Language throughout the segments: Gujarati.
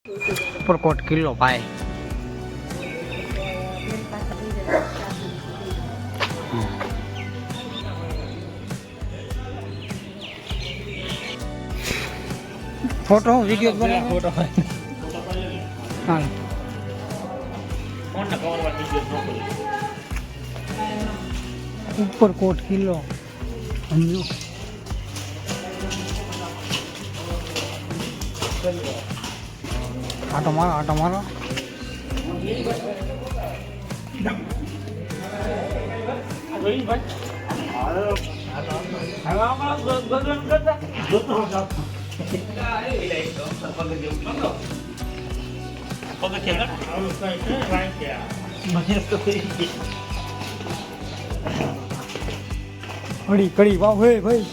ઉપરકોટ કિલ્લો ભાઈ. ફોટો વિડીયો બનાવો. ફોટો હા ઉપરકોટ કિલ્લો સમજો. આટો મારો આટો મારો. કડી કડી વાહ ભાઈ ભાઈ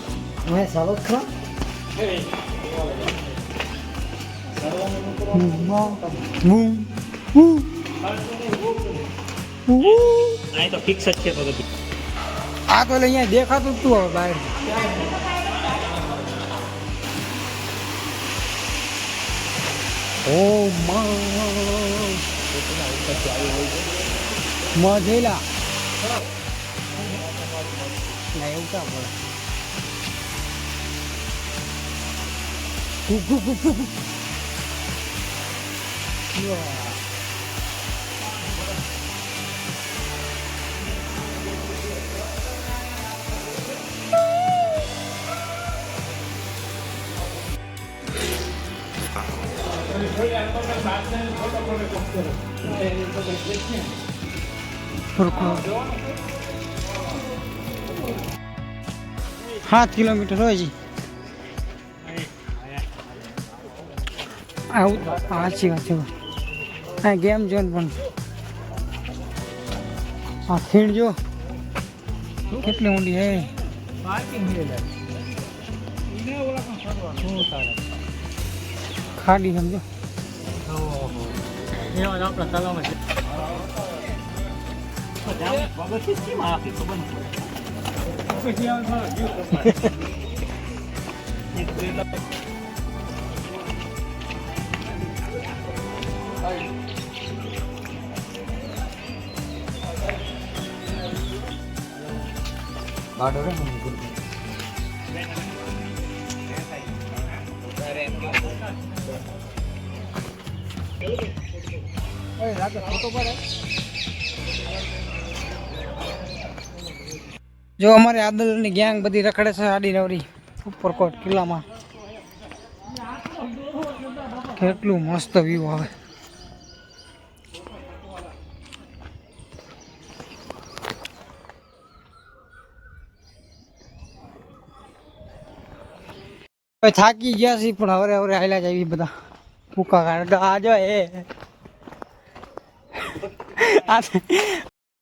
મેં સાલો ખા તો ફિક્સ જ છે. આ તો અહીંયા દેખાતું જ તું હવે બહાર. ઓ મજેલા ના એવું કા બોલે. સાત કિલોમીટર હોય છે. આવું સાચી વાત છે. હા ગેમ ઝોન પણ આ ખીણ જો કેટલી ઊંડી હે. ખાડી સમજો. આપણા તલાવમાં જો અમારે આદલની ગેંગ બધી રખડે છે આડી નવરી ઉપરકોટ કિલ્લામાં. કેટલું મસ્ત વ્યૂ આવે. થાકી ગયા છે પણ હવે હવે હાલ્યા જાય બધા ભૂકા કાઢે. આ જો એ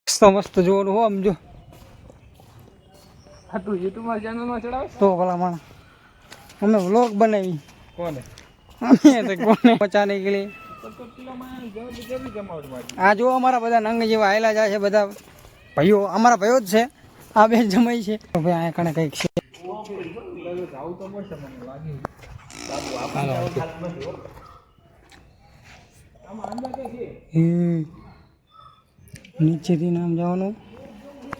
મસ્ત મસ્ત જોવાનું હો સમજો. યુટ્યુબમાં ચેનલમાં ચડાવે તો ભલા માણસ અમે વ્લોગ બનાવી. કોને અમે તો કોને પચાને કે લીએ. આ જો અમારા બધા નંગ જેવા આયેલા જાય છે બધા ભાઈઓ. અમારા ભાઈઓ જ છે. આ બે જમાઈ છે. ભાઈ અહીંયા કણે કંઈક છે. નીચેથી નામ જવાનું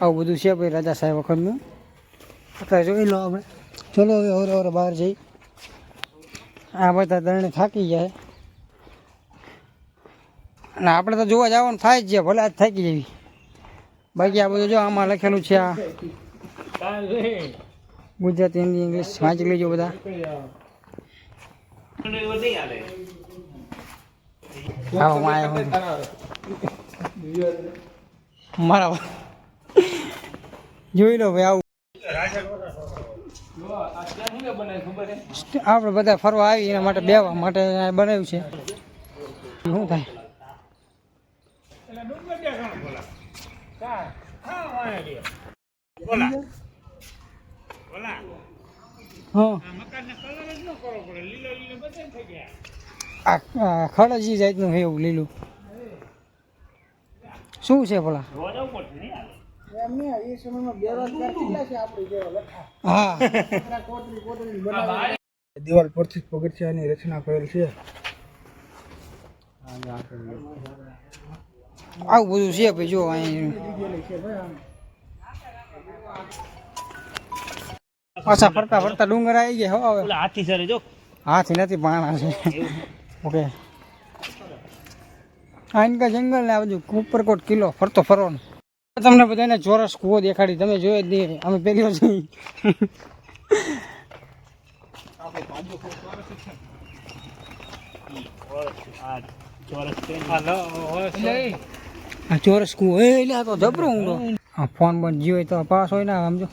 આવું બધું છે ભાઈ રાજા સાહેબ વખતનું. અત્યારે જોઈ લો આપણે. ચલો હવે ઓરે ઓરે બહાર જઈ. આ બધા દરણે થાકી જાય અને આપણે તો જોવા જવાનું થાય જ છે. ભલે આજ થાકી જવી. બાકી આ બધું જો આમાં લખેલું છે. આ ગુજરાતી હિન્દી ઇંગ્લિશ વાંચી લેજો બધા. હા મારા જોઈ લો ભાઈ. આવું આપણે બધા ફરવા આવી એના માટે બેવા માટે બનાવ્યું છે. શું થાય હા ખડજી જાતનું એવું લીલું શું છે ભલા. હા દિવાલ પરથી પગથિયાની રચના કરેલ છે. આવું બધું છે ભાઈ જો અહીં પાછા ફરતા ફરતા ડુંગર આવી ગયા હો હવે ઓલા હાથી સરે જો હાથી નથી પાણા છે ઓકે આઈનકા જંગલ ને આ બધું ઉપરકોટ કિલ્લો ફરતો ફરવાનો તમને બધાને ચોરસ કૂવો દેખાડી તમે જોયો જ નહીં અમે પહેલી વાર જોઈ આ ચોરસ કૂવો એટલે આ તો જબરો ઊંડો હા ફોન બંધ જીવો હોય તો પાસ હોય ના સમજો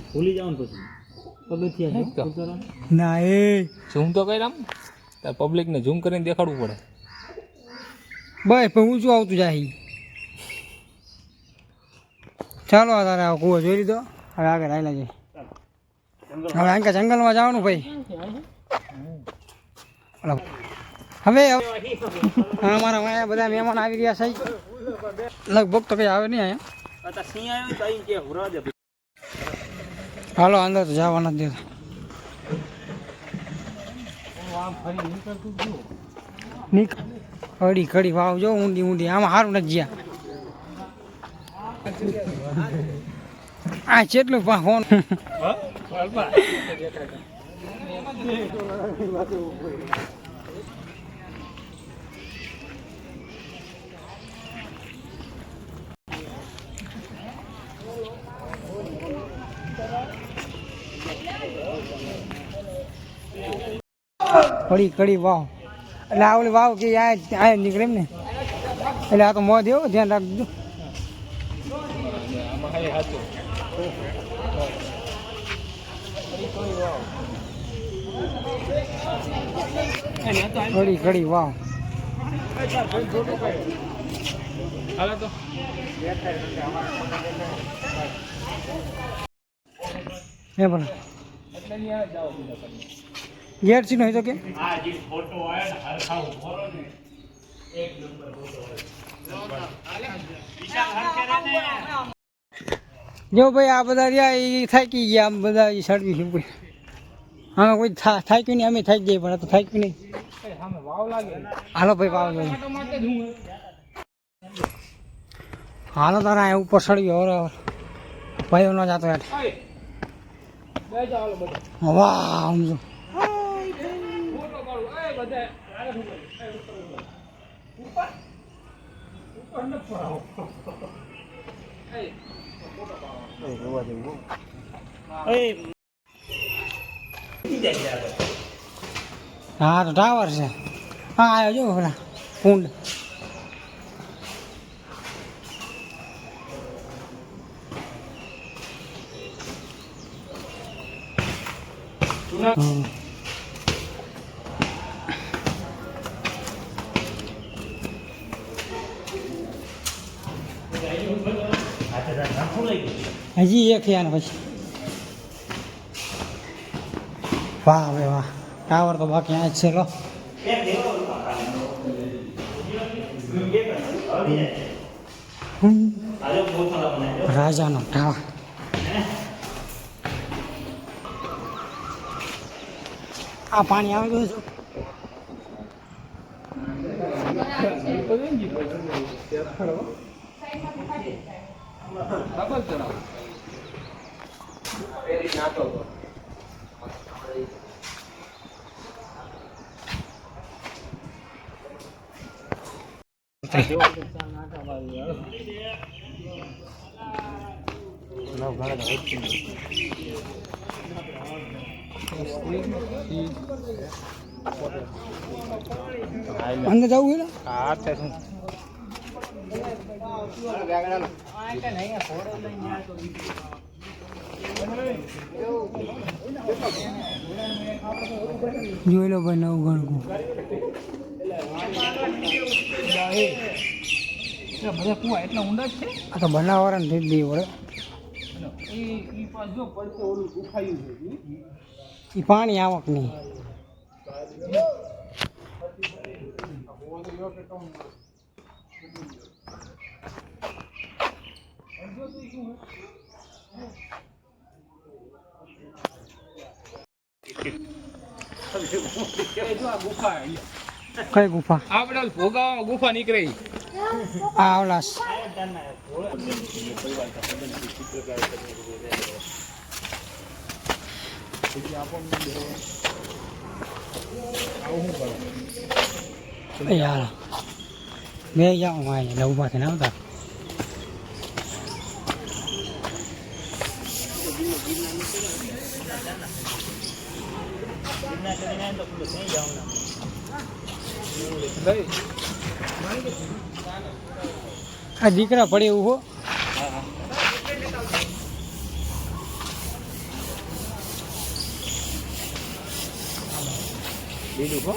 ભૂલી જાવ પછી પગથિયા ના એ ઝૂમ તો કઈ આમ તાર પબ્લિકને ઝૂમ કરીને દેખાડવું પડે બસ પણ ઊંચું આવતું જાય ચાલો આ તારે આ કૂવો જોઈ લીધો હવે આગળ આવેલા છે હવે આંકા જંગલમાં જવાનું ભાઈ હવે અમારા અહીંયા બધા મહેમાન આવી રહ્યા છે લગભગ તો કંઈ આવે નહીં અહીંયા સિંહ આવ્યો તો અહીં કે હુરા દે હાલો અંદર તો જવાના જ દેતા નીક કડી કડી વાવ જો ઊંડી ઊંડી આમાં સારું નથી જ્યાં આ કેટલું ફોન કડી કડી વાવ એટલે આ ઓલી વાવ કે આ નીકળે એમ ને એટલે આ તો મોં દેવો ધ્યાન રાખજો કડી કડી વાવ હે બોલો ગેટ સીનો હોય તો કે જો ભાઈ આ બધા રહ્યા એ થાકી ગયા આમ બધા એ સડવી છે કોઈ અમે કોઈ થાક્યું નહીં અમે થાકી જઈએ પણ આ તો થાક્યું નહીં હાલો ભાઈ વાવ જોઈએ હાલો તારા અહીંયા ઉપર સડ્યો હવે ભાઈઓ ન જતો યાર વાહ સમજો હા તો ટાવર છે હા આવ્યો જો પેલા કુંડ હજી એક યાર પછી વાહ ભાઈ વાહ ટાવર તો બાકી આ જ છે લો રાજાનો ટાવર આ પાણી આવે છે અંદર જવું ને જોઈ લો ભાઈ નવું ગણકું બધા કુવા એટલા ઊંડા જ છે આ તો બનાવવાળા ને દે વળે એ પાછો પડતો ઓલું દુખાયું છે એ પાણી આવક નહીં ગુફા કઈ ગુફા આપણે ઓલી ભોગાવામાં ગુફા નીકળે ઈ. આ ઓલા યાર મેં જાઉં અહીંયા ઉભા થઈને આવતા લઈ. આ દીકરા પડે એવું હો બીજું હો